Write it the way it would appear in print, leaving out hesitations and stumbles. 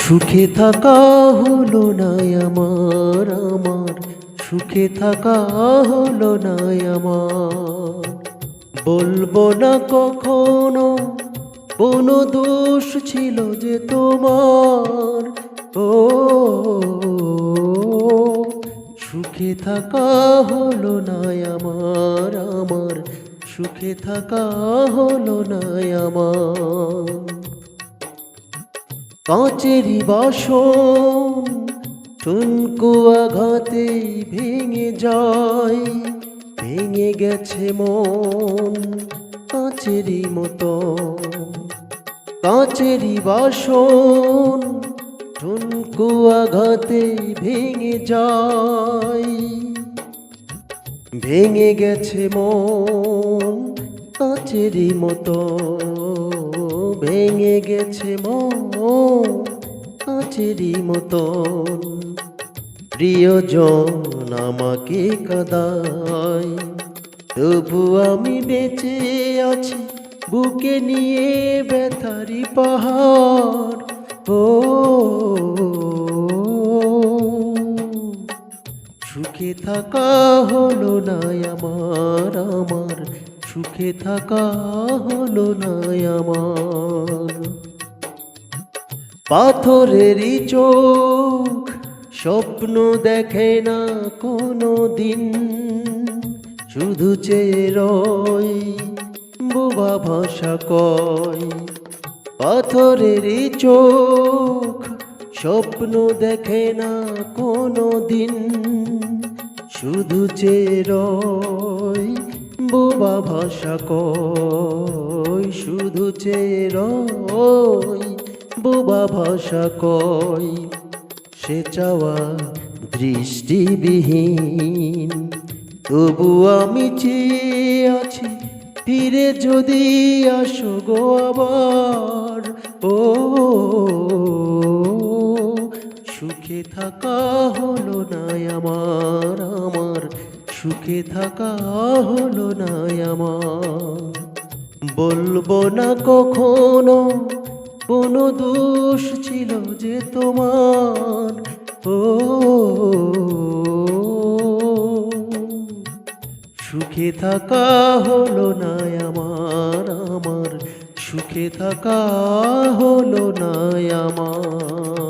সুখে থাকা হলো না আমার সুখে থাকা হলো না আমার। বলবো না কখনো কোনো দোষ ছিল যে তোমার। ও সুখে থাকা হলো না আমার সুখে থাকা হলো না আমার। কাঁচেরই বাসন ঠুনকো আঘাতে ভেঙে যায়, ভেঙে গেছে মন কাঁচেরই মতো। কাঁচেরই বাসন ঠুনকো আঘাতে ভেঙে যায়, ভেঙে গেছে মন কাঁচেরই মতো। ভেঙে গেছে মন কাঁচেরই মতন। প্রিয়জন আমাকে কাঁদায়, তবু আমি বেঁচে আছি বুকে নিয়ে ব্যথারি পাহাড়। ও সুখে থাকা হলো না আমার সুখে থাকা হলো না আমার। পাথরেরই চোখ স্বপ্ন দেখে না কোনো দিন, শুধু চেয়ে রয় বোবা ভাষা কয়। পাথরেরই চোখ স্বপ্ন দেখে না কোনো দিন, শুধু চেয়ে রয় বোবা ভাষা কয়। শুধু চেয়ে রয় বোবা ভাষা কয়। সে চাওয়া দৃষ্টিবিহীন, তবু আমি চেয়ে আছি ফিরে যদি আসো গো আবার। ও সুখে থাকা হলো না আমার সুখে থাকা হলো না আমার। বলবো না কখনো কোনো দোষ ছিল যে তোমার। ও সুখে থাকা হলো না আমার সুখে থাকা হলো না আমার।